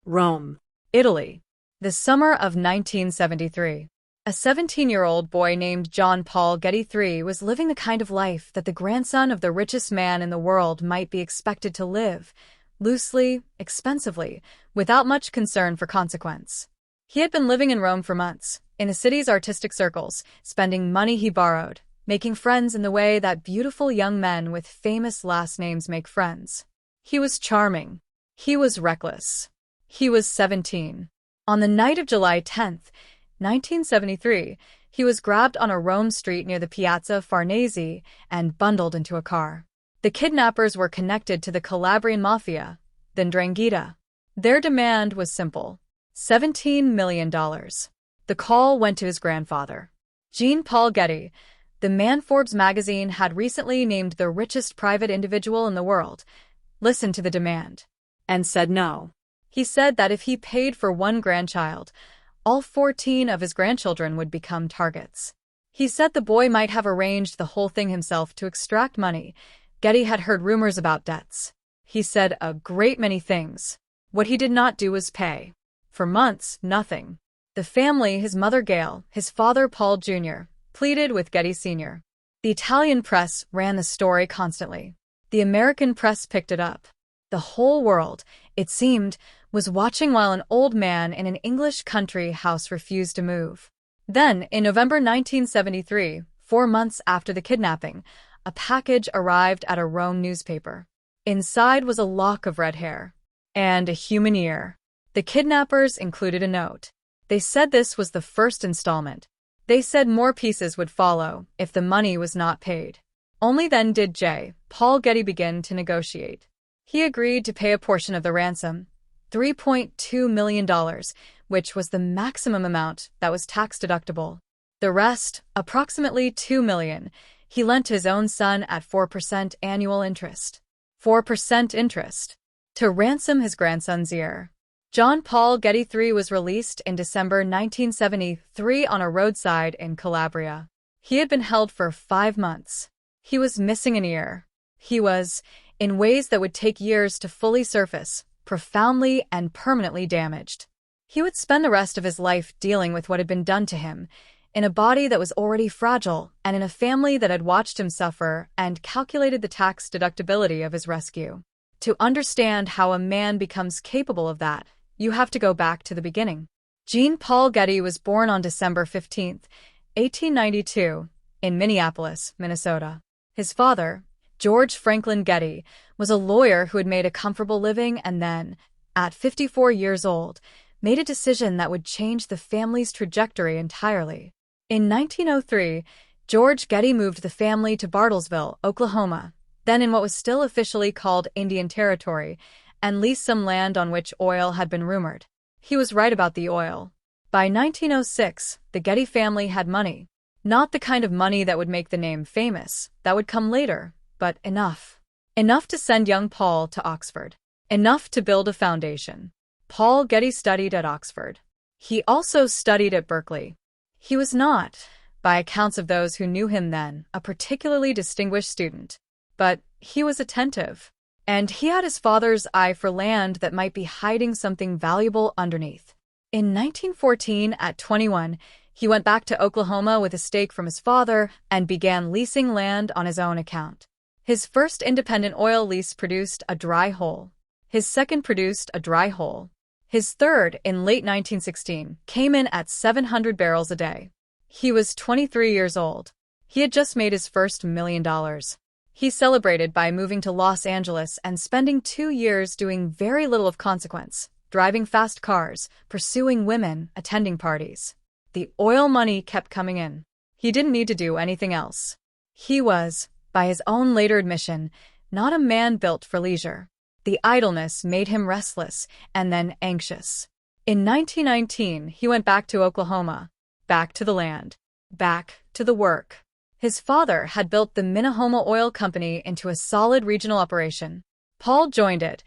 Rome, Italy. The summer of 1973. A 17-year-old boy named John Paul Getty III was living the kind of life that the grandson of the richest man in the world might be expected to live, loosely, expensively, without much concern for consequence. He had been living in Rome for months, in the city's artistic circles, spending money he borrowed, making friends in the way that beautiful young men with famous last names make friends. He was charming. He was reckless. He was 17. On the night of July 10th, 1973, he was grabbed on a Rome street near the Piazza Farnese and bundled into a car. The kidnappers were connected to the Calabrian mafia, the 'Ndrangheta. Their demand was simple: $17 million. The call went to his grandfather, John Paul Getty, the man Forbes magazine had recently named the richest private individual in the world. Listened to the demand and said no. He said that if he paid for one grandchild, all 14 of his grandchildren would become targets. He said the boy might have arranged the whole thing himself to extract money. Getty had heard rumors about debts. He said a great many things. What he did not do was pay. For months, nothing. The family, his mother Gail, his father Paul Jr., pleaded with Getty Sr. The Italian press ran the story constantly. The American press picked it up. The whole world, it seemed, was watching while an old man in an English country house refused to move. Then, in November 1973, 4 months after the kidnapping, a package arrived at a Rome newspaper. Inside was a lock of red hair and a human ear. The kidnappers included a note. They said this was the first installment. They said more pieces would follow if the money was not paid. Only then did J. Paul Getty begin to negotiate. He agreed to pay a portion of the ransom, $3.2 million, which was the maximum amount that was tax-deductible. The rest, approximately $2 million, he lent to his own son at 4% annual interest. 4% interest. To ransom his grandson's ear. John Paul Getty III was released in December 1973 on a roadside in Calabria. He had been held for 5 months. He was missing an ear. He was, in ways that would take years to fully surface, profoundly and permanently damaged. He would spend the rest of his life dealing with what had been done to him, in a body that was already fragile and in a family that had watched him suffer and calculated the tax deductibility of his rescue. To understand how a man becomes capable of that, you have to go back to the beginning. John Paul Getty was born on December 15, 1892, in Minneapolis, Minnesota. His father, George Franklin Getty, was a lawyer who had made a comfortable living and then, at 54 years old, made a decision that would change the family's trajectory entirely. In 1903, George Getty moved the family to Bartlesville, Oklahoma, then in what was still officially called Indian Territory, and leased some land on which oil had been rumored. He was right about the oil. By 1906, the Getty family had money. Not the kind of money that would make the name famous, that would come later, but enough. Enough to send young Paul to Oxford. Enough to build a foundation. Paul Getty studied at Oxford. He also studied at Berkeley. He was not, by accounts of those who knew him then, a particularly distinguished student. But he was attentive. And he had his father's eye for land that might be hiding something valuable underneath. In 1914, at 21, he went back to Oklahoma with a stake from his father and began leasing land on his own account. His first independent oil lease produced a dry hole. His second produced a dry hole. His third, in late 1916, came in at 700 barrels a day. He was 23 years old. He had just made his first $1 million. He celebrated by moving to Los Angeles and spending 2 years doing very little of consequence, driving fast cars, pursuing women, attending parties. The oil money kept coming in. He didn't need to do anything else. He was, by his own later admission, not a man built for leisure. The idleness made him restless and then anxious. In 1919, he went back to Oklahoma, back to the land, back to the work. His father had built the Minahoma Oil Company into a solid regional operation. Paul joined it,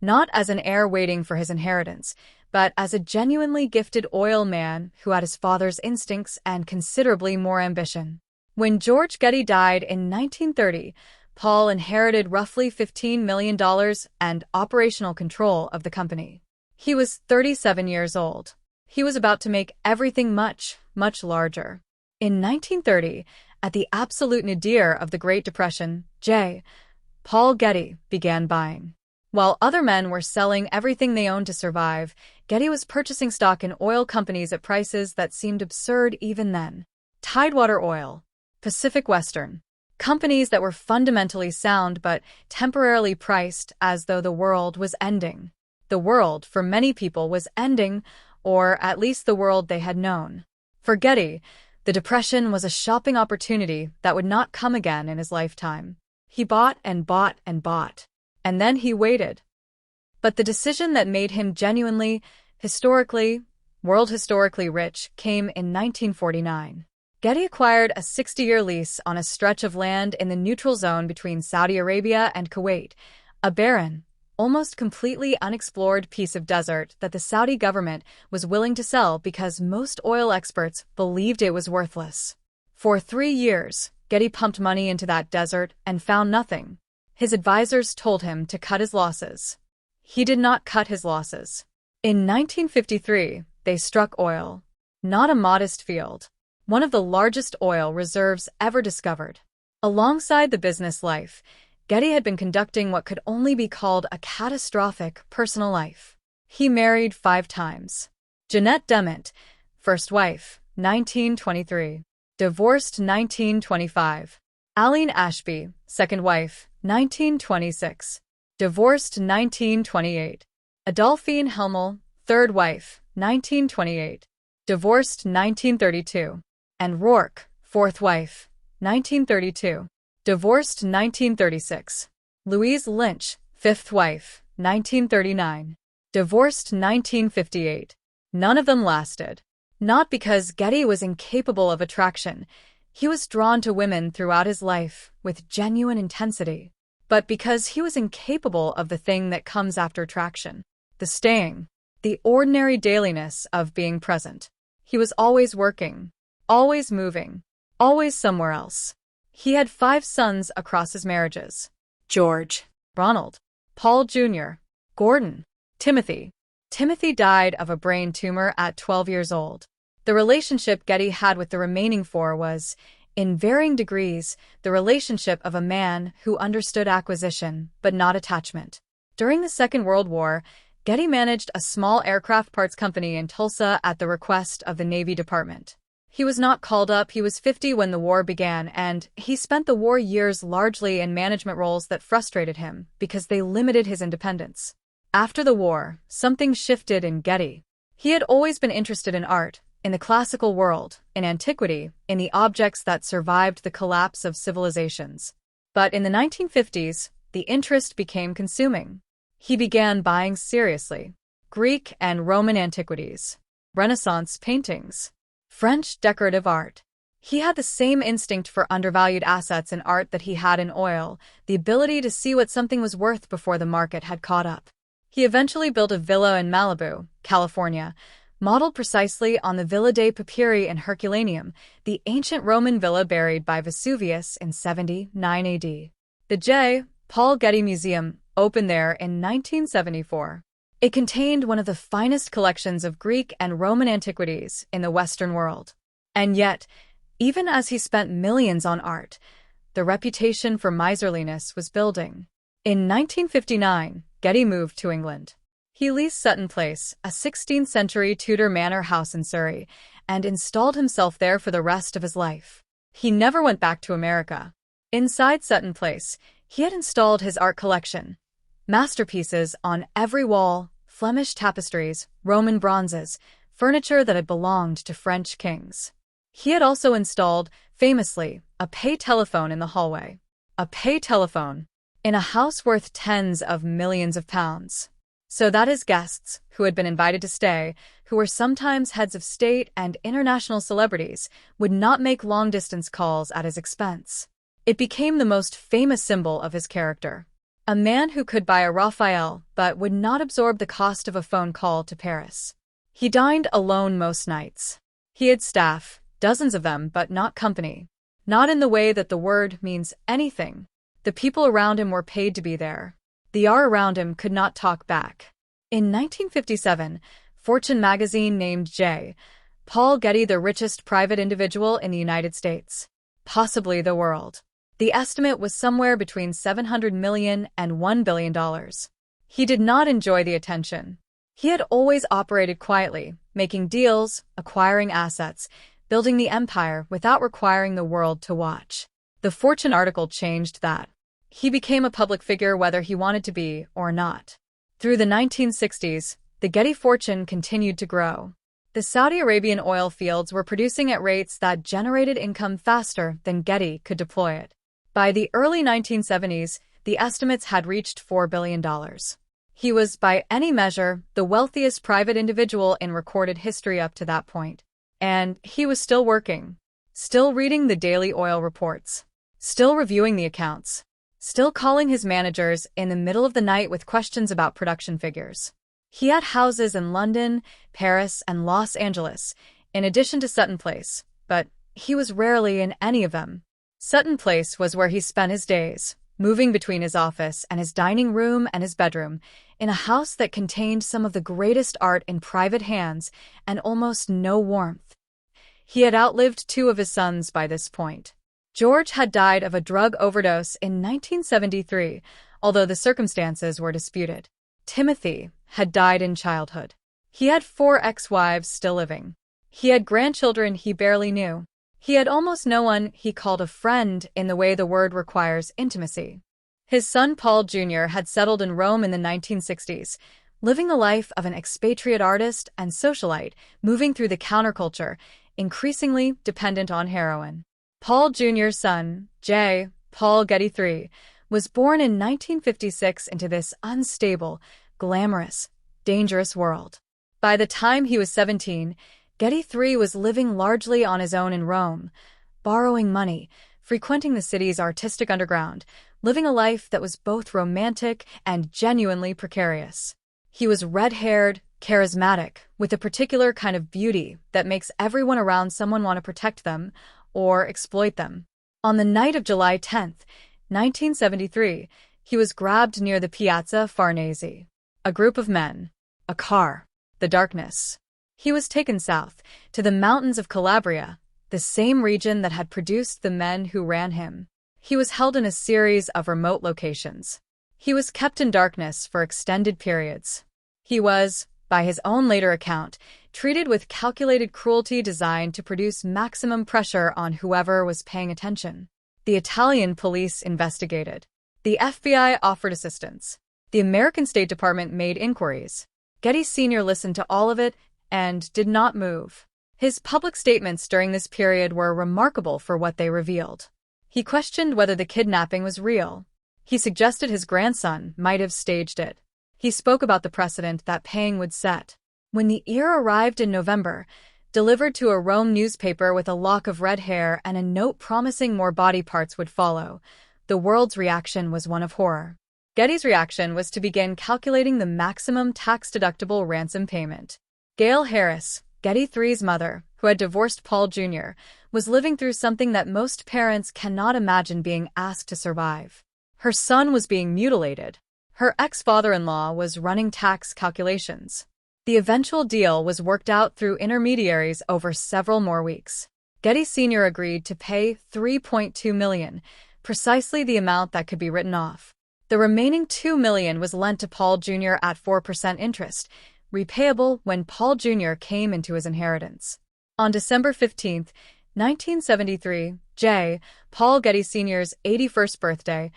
not as an heir waiting for his inheritance, but as a genuinely gifted oil man who had his father's instincts and considerably more ambition. When George Getty died in 1930, Paul inherited roughly $15 million and operational control of the company. He was 37 years old. He was about to make everything much, much larger. In 1930, at the absolute nadir of the Great Depression, John Paul Getty began buying. While other men were selling everything they owned to survive, Getty was purchasing stock in oil companies at prices that seemed absurd even then. Tidewater Oil, Pacific Western, companies that were fundamentally sound but temporarily priced as though the world was ending. The world, for many people, was ending, or at least the world they had known. For Getty, the Depression was a shopping opportunity that would not come again in his lifetime. He bought and bought and bought, and then he waited. But the decision that made him genuinely, world historically rich came in 1949. Getty acquired a 60-year lease on a stretch of land in the neutral zone between Saudi Arabia and Kuwait, a barren, almost completely unexplored piece of desert that the Saudi government was willing to sell because most oil experts believed it was worthless. For 3 years, Getty pumped money into that desert and found nothing. His advisors told him to cut his losses. He did not cut his losses. In 1953, they struck oil. Not a modest field. One of the largest oil reserves ever discovered. Alongside the business life, Getty had been conducting what could only be called a catastrophic personal life. He married 5 times. Jeanette Dement, first wife, 1923. Divorced 1925. Aline Ashby, second wife, 1926. Divorced 1928. Adolphine Hemmel, third wife, 1928. Divorced 1932. And Rourke, fourth wife, 1932. Divorced 1936. Louise Lynch, fifth wife, 1939. Divorced 1958. None of them lasted. Not because Getty was incapable of attraction. He was drawn to women throughout his life with genuine intensity. But because he was incapable of the thing that comes after attraction. The staying. The ordinary dailiness of being present. He was always working. Always moving. Always somewhere else. He had 5 sons across his marriages. George, Ronald, Paul Jr., Gordon, Timothy. Timothy died of a brain tumor at 12 years old. The relationship Getty had with the remaining 4 was, in varying degrees, the relationship of a man who understood acquisition but not attachment. During the Second World War, Getty managed a small aircraft parts company in Tulsa at the request of the Navy Department. He was not called up. He was 50 when the war began, and he spent the war years largely in management roles that frustrated him because they limited his independence. After the war, something shifted in Getty. He had always been interested in art, in the classical world, in antiquity, in the objects that survived the collapse of civilizations. But in the 1950s, the interest became consuming. He began buying seriously. Greek and Roman antiquities, Renaissance paintings, French decorative art. He had the same instinct for undervalued assets in art that he had in oil, the ability to see what something was worth before the market had caught up. He eventually built a villa in Malibu, California, modeled precisely on the Villa dei Papyri in Herculaneum, the ancient Roman villa buried by Vesuvius in 79 AD. The John Paul Getty Museum opened there in 1974. It contained one of the finest collections of Greek and Roman antiquities in the Western world. And yet, even as he spent millions on art, the reputation for miserliness was building. In 1959, Getty moved to England. He leased Sutton Place, a 16th-century Tudor manor house in Surrey, and installed himself there for the rest of his life. He never went back to America. Inside Sutton Place, he had installed his art collection. Masterpieces on every wall, Flemish tapestries, Roman bronzes, furniture that had belonged to French kings. He had also installed, famously, a pay telephone in the hallway. A pay telephone in a house worth tens of millions of pounds. So that his guests, who had been invited to stay, who were sometimes heads of state and international celebrities, would not make long-distance calls at his expense. It became the most famous symbol of his character. A man who could buy a Raphael but would not absorb the cost of a phone call to Paris. He dined alone most nights. He had staff, dozens of them, but not company. Not in the way that the word means anything. The people around him were paid to be there. The R around him could not talk back. In 1957, Fortune magazine named J. Paul Getty the richest private individual in the United States, possibly the world. The estimate was somewhere between $700 million and $1 billion. He did not enjoy the attention. He had always operated quietly, making deals, acquiring assets, building the empire without requiring the world to watch. The Fortune article changed that. He became a public figure whether he wanted to be or not. Through the 1960s, the Getty fortune continued to grow. The Saudi Arabian oil fields were producing at rates that generated income faster than Getty could deploy it. By the early 1970s, the estimates had reached $4 billion. He was, by any measure, the wealthiest private individual in recorded history up to that point. And he was still working, still reading the daily oil reports, still reviewing the accounts, still calling his managers in the middle of the night with questions about production figures. He had houses in London, Paris, and Los Angeles, in addition to Sutton Place, but he was rarely in any of them. Sutton Place was where he spent his days, moving between his office and his dining room and his bedroom, in a house that contained some of the greatest art in private hands and almost no warmth. He had outlived 2 of his sons by this point. George had died of a drug overdose in 1973, although the circumstances were disputed. Timothy had died in childhood. He had 4 ex-wives still living. He had grandchildren he barely knew. He had almost no one he called a friend in the way the word requires intimacy. His son Paul Jr. had settled in Rome in the 1960s, living the life of an expatriate artist and socialite, moving through the counterculture, increasingly dependent on heroin. Paul Jr.'s son, J. Paul Getty III, was born in 1956 into this unstable, glamorous, dangerous world. By the time he was 17, Getty III was living largely on his own in Rome, borrowing money, frequenting the city's artistic underground, living a life that was both romantic and genuinely precarious. He was red-haired, charismatic, with a particular kind of beauty that makes everyone around someone want to protect them or exploit them. On the night of July 10, 1973, he was grabbed near the Piazza Farnese. A group of men, a car, the darkness. He was taken south, to the mountains of Calabria, the same region that had produced the men who ran him. He was held in a series of remote locations. He was kept in darkness for extended periods. He was, by his own later account, treated with calculated cruelty designed to produce maximum pressure on whoever was paying attention. The Italian police investigated. The FBI offered assistance. The American State Department made inquiries. Getty Sr. listened to all of it and did not move. His public statements during this period were remarkable for what they revealed. He questioned whether the kidnapping was real. He suggested his grandson might have staged it. He spoke about the precedent that paying would set. When the ear arrived in November, delivered to a Rome newspaper with a lock of red hair and a note promising more body parts would follow, the world's reaction was one of horror. Getty's reaction was to begin calculating the maximum tax-deductible ransom payment. Gail Harris, Getty III's mother, who had divorced Paul Jr., was living through something that most parents cannot imagine being asked to survive. Her son was being mutilated. Her ex-father-in-law was running tax calculations. The eventual deal was worked out through intermediaries over several more weeks. Getty Sr. agreed to pay $3.2 million, precisely the amount that could be written off. The remaining $2 million was lent to Paul Jr. at 4% interest, repayable when Paul Jr. came into his inheritance. On December 15, 1973, J. Paul Getty Sr.'s 81st birthday,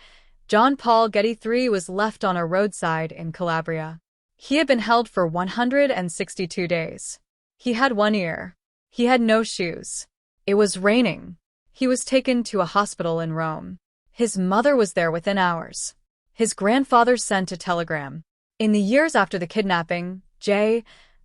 John Paul Getty III was left on a roadside in Calabria. He had been held for 162 days. He had one ear. He had no shoes. It was raining. He was taken to a hospital in Rome. His mother was there within hours. His grandfather sent a telegram. In the years after the kidnapping, J.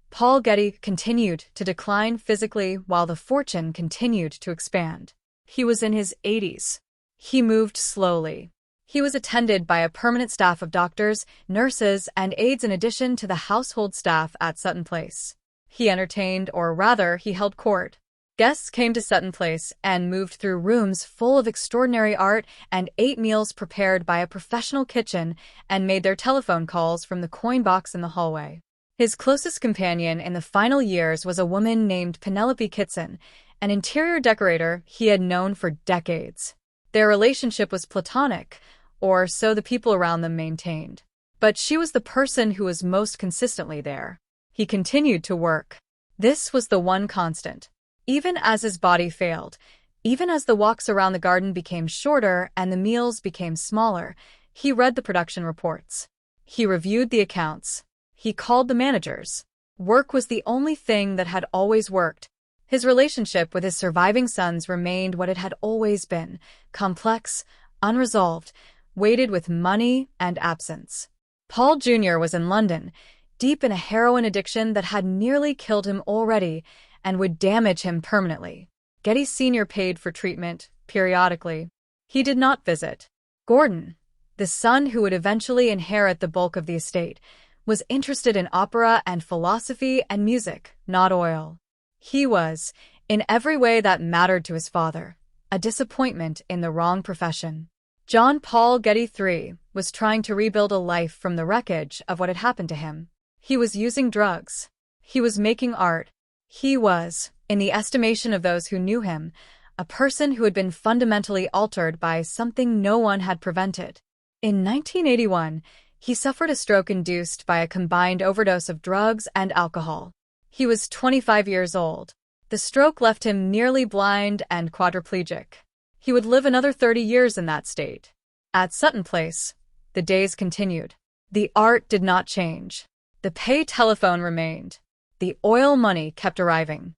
Paul Getty continued to decline physically while the fortune continued to expand. He was in his 80s. He moved slowly. He was attended by a permanent staff of doctors, nurses, and aides in addition to the household staff at Sutton Place. He entertained, or rather, he held court. Guests came to Sutton Place and moved through rooms full of extraordinary art and ate meals prepared by a professional kitchen and made their telephone calls from the coin box in the hallway. His closest companion in the final years was a woman named Penelope Kitson, an interior decorator he had known for decades. Their relationship was platonic, or so the people around them maintained. But she was the person who was most consistently there. He continued to work. This was the one constant. Even as his body failed, even as the walks around the garden became shorter and the meals became smaller, he read the production reports. He reviewed the accounts. He called the managers. Work was the only thing that had always worked. His relationship with his surviving sons remained what it had always been, complex, unresolved, weighted with money and absence. Paul Jr. was in London, deep in a heroin addiction that had nearly killed him already and would damage him permanently. Getty Sr. paid for treatment, periodically. He did not visit. Gordon, the son who would eventually inherit the bulk of the estate, was interested in opera and philosophy and music, not oil. He was, in every way that mattered to his father, a disappointment in the wrong profession. John Paul Getty III was trying to rebuild a life from the wreckage of what had happened to him. He was using drugs. He was making art. He was, in the estimation of those who knew him, a person who had been fundamentally altered by something no one had prevented. In 1981, he suffered a stroke induced by a combined overdose of drugs and alcohol. He was 25 years old. The stroke left him nearly blind and quadriplegic. He would live another 30 years in that state. At Sutton Place, the days continued. The art did not change. The pay telephone remained. The oil money kept arriving.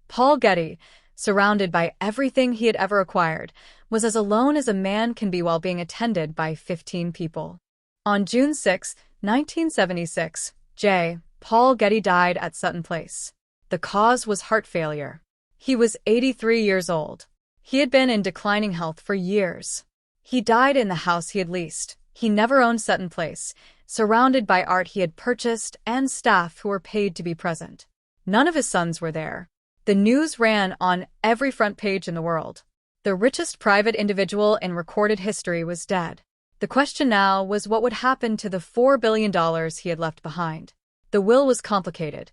Paul Getty, surrounded by everything he had ever acquired, was as alone as a man can be while being attended by 15 people. On June 6, 1976, Paul Getty died at Sutton Place. The cause was heart failure. He was 83 years old. He had been in declining health for years. He died in the house he had leased. He never owned Sutton Place, surrounded by art he had purchased and staff who were paid to be present. None of his sons were there. The news ran on every front page in the world. The richest private individual in recorded history was dead. The question now was what would happen to the $4 billion he had left behind. The will was complicated,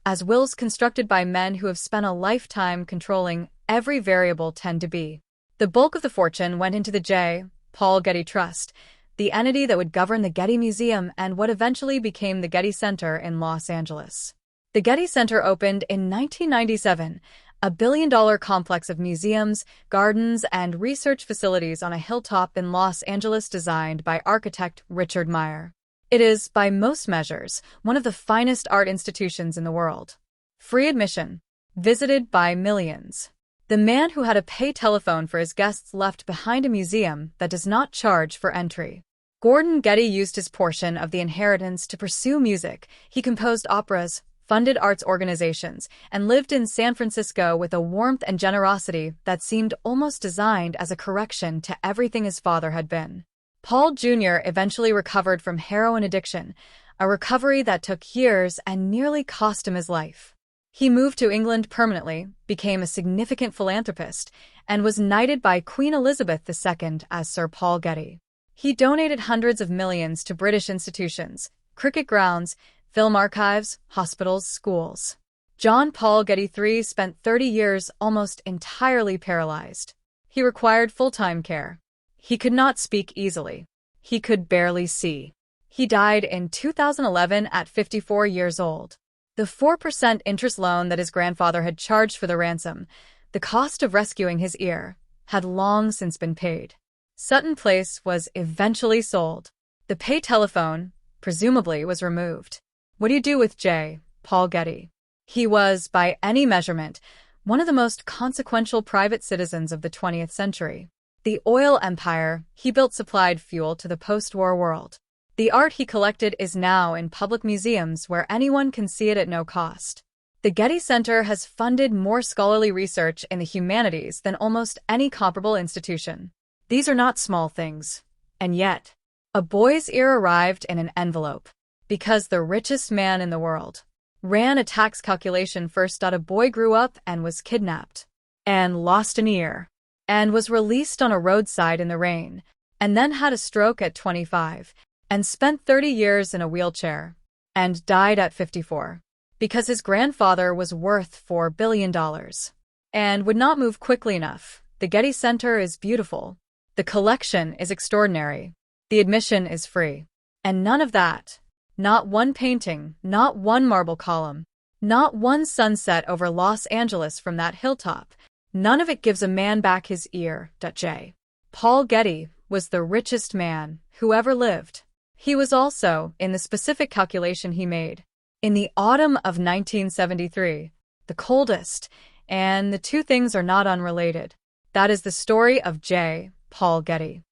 as wills constructed by men who have spent a lifetime controlling every variable tend to be. The bulk of the fortune went into the Paul Getty Trust, the entity that would govern the Getty Museum and what eventually became the Getty Center in Los Angeles. The Getty Center opened in 1997, a billion-dollar complex of museums, gardens, and research facilities on a hilltop in Los Angeles designed by architect Richard Meyer. It is, by most measures, one of the finest art institutions in the world. Free admission. Visited by millions. The man who had a pay telephone for his guests left behind a museum that does not charge for entry. Gordon Getty used his portion of the inheritance to pursue music. He composed operas, funded arts organizations, and lived in San Francisco with a warmth and generosity that seemed almost designed as a correction to everything his father had been. Paul Jr. eventually recovered from heroin addiction, a recovery that took years and nearly cost him his life. He moved to England permanently, became a significant philanthropist, and was knighted by Queen Elizabeth II as Sir Paul Getty. He donated hundreds of millions to British institutions, cricket grounds, film archives, hospitals, schools. John Paul Getty III spent 30 years almost entirely paralyzed. He required full-time care. He could not speak easily. He could barely see. He died in 2011 at 54 years old. The 4% interest loan that his grandfather had charged for the ransom, the cost of rescuing his ear, had long since been paid. Sutton Place was eventually sold. The pay telephone, presumably, was removed. What do you do with Paul Getty? He was, by any measurement, one of the most consequential private citizens of the 20th century. The oil empire he built supplied fuel to the post-war world. The art he collected is now in public museums where anyone can see it at no cost. The Getty Center has funded more scholarly research in the humanities than almost any comparable institution. These are not small things. And yet, a boy's ear arrived in an envelope. Because the richest man in the world ran a tax calculation first. A boy grew up and was kidnapped, and lost an ear, and was released on a roadside in the rain, and then had a stroke at 25, and spent 30 years in a wheelchair, and died at 54, because his grandfather was worth $4 billion, and would not move quickly enough. The Getty Center is beautiful. The collection is extraordinary. The admission is free. And none of that. Not one painting, not one marble column, not one sunset over Los Angeles from that hilltop. None of it gives a man back his ear. J. Paul Getty was the richest man who ever lived. He was also, in the specific calculation he made, in the autumn of 1973, the coldest, and the two things are not unrelated. That is the story of J. Paul Getty.